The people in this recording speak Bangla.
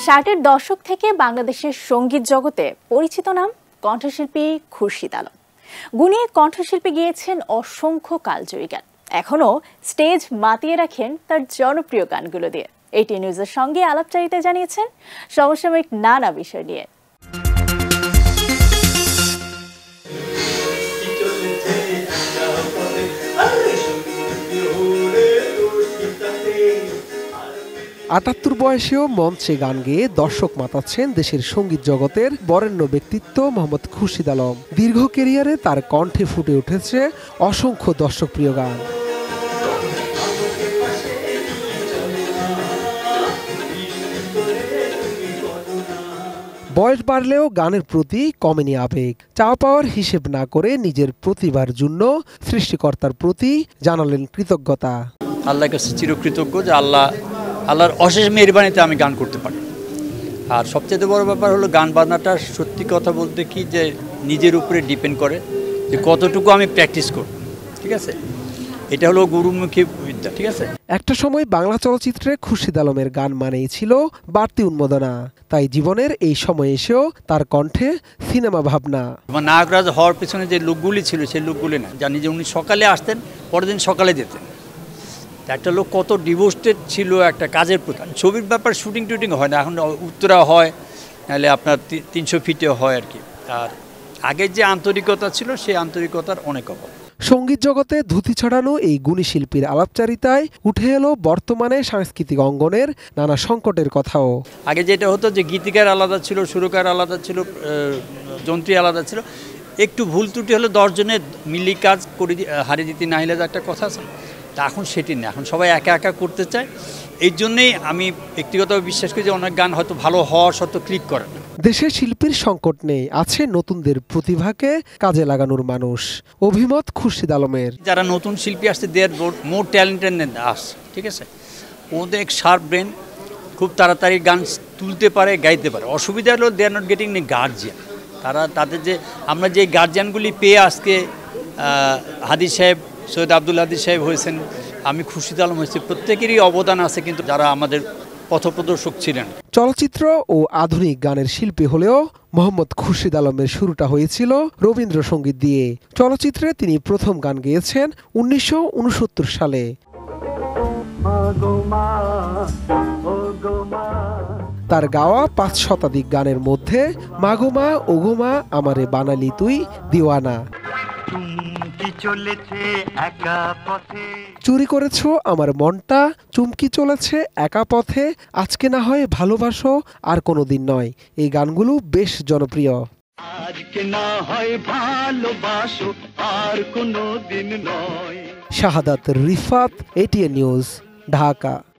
ষাটের দশক থেকে বাংলাদেশের সঙ্গীত জগতে পরিচিত নাম কণ্ঠশিল্পী খুরশিদ আলম। গুণী কণ্ঠশিল্পী গিয়েছেন অসংখ্য কালজয়ী গান, এখনো স্টেজ মাতিয়ে রাখেন তার জনপ্রিয় গানগুলো দিয়ে। এটি নিউজের সঙ্গে আলাপচারিতা জানিয়েছেন সমসাময়িক নানা বিষয় নিয়ে। আটাত্তর বয়সেও মঞ্চে গান গেয়ে দর্শক মাতাচ্ছেন দেশের সঙ্গীত জগতের বরেণ্য ব্যক্তিত্ব মোহাম্মদ খুরশিদ আলম। দীর্ঘ ক্যারিয়ারে তার কণ্ঠে ফুটে উঠেছে অসংখ্য দর্শকপ্রিয় গান। বয়স বাড়লেও গানের প্রতি কমেনি আবেগ। চাওয়া পাওয়ার হিসেব না করে নিজের প্রতিভার জন্য সৃষ্টিকর্তার প্রতি জানালেন কৃতজ্ঞতা। আল্লাহর কাছে চিরকৃতজ্ঞ যে আল্লাহর অশেষ মেহেরবানিতে আমি গান করতে পারি। আর সবচেয়ে বড় ব্যাপার হলো গান বাজনাটা সত্যি কথা বলতে কি যে নিজের উপরে ডিপেন্ড করে যে কতটুকু আমি প্র্যাকটিস করব। ঠিক আছে, এটা হলো গুরুমুখী বিদ্যা। ঠিক আছে, একটা সময় বাংলা চলচ্চিত্রে খুরশিদ আলমের গান মানেই ছিল বাড়তি উন্মাদনা, তাই জীবনের এই সময় এসেও তার কণ্ঠে সিনেমা ভাবনা। নায়করাজ হওয়ার পেছনে যে লোকগুলি ছিল সেই লোকগুলি না, জানি যে উনি সকালে আসতেন, পরের দিন সকালে যেতেন। একটা লোক কত ডিভোস্টেড ছিল একটা কাজের প্রতি। ছবির ব্যাপার শুটিং টুটিং হয় না, এখন উত্তরা হয়, নাহলে আপনার 300 ফিটে হয় আর কি। আর আগের যে আন্তরিকতা ছিল সেই আন্তরিকতার অনেক অভাব। সঙ্গীত জগতে ধুতি ছড়ানো এই গুণী শিল্পীর আলাপচারিতায় উঠে এলো বর্তমানে সাংস্কৃতিক অঙ্গনের নানা সংকটের কথাও। আগে যেটা হতো যে গীতিকার আলাদা ছিল, সুরকার আলাদা ছিল, যন্ত্রী আলাদা ছিল, একটু ভুল ত্রুটি হলে 10 জনের মিলি কাজ করে হারিয়ে দিতে না হলে একটা কথা আছে। তা এখন সেটি না, এখন সবাই একা একা করতে চায়। এই জন্যেই আমি ব্যক্তিগতভাবে বিশ্বাস করি যে অনেক গান হয়তো ভালো হওয়ার সত্ত্বেও ক্লিক করে না। দেশে শিল্পীর সংকট নেই, আছে নতুনদের প্রতিভাকে কাজে লাগানোর মানুষ। অভিমত খুরশিদ আলমের। যারা নতুন শিল্পী আসছে দে আর মোর ট্যালেন্টেড দেন আস। ঠিক আছে, ওদের এক শার্প ব্রেন, খুব তাড়াতাড়ি গান তুলতে পারে, গাইতে পারে। অসুবিধা হলো দে আর নট গেটিং নি গার্জিয়ান। তাদের যে আমরা যে গার্জিয়ানগুলি পেয়ে আজকে হাদি সাহেব, সৈয়দ আব্দুল হাদি সাহেব হয়েছেন, আমি খুরশিদ আলম হয়েছি, প্রত্যেকেরই অবদান আছে, কিন্তু যারা আমাদের পথপ্রদর্শক ছিলেন। চলচ্চিত্র ও আধুনিক গানের শিল্পী হলেও মোহাম্মদ খুরশিদ আলমের শুরুটা হয়েছিল রবীন্দ্রসঙ্গীত দিয়ে। চলচ্চিত্রে তিনি প্রথম গান গেয়েছেন 1969 সালে। তার গাওয়া 5 শতাধিক গানের মধ্যে মাগোমা, ওগোমা, আমারে বানালি তুই দিওয়ানা, চুরি করেছো আমার মনটা, চুমকি চলেছে একা পথে, আজকে না হয় ভালোবাসো আর কোনোদিন নয়, এই গানগুলো বেশ জনপ্রিয়। আজকে না হয় ভালোবাসো আর কোনোদিন নয়। শাহাদাত রিফাত, এটিএন নিউজ, ঢাকা।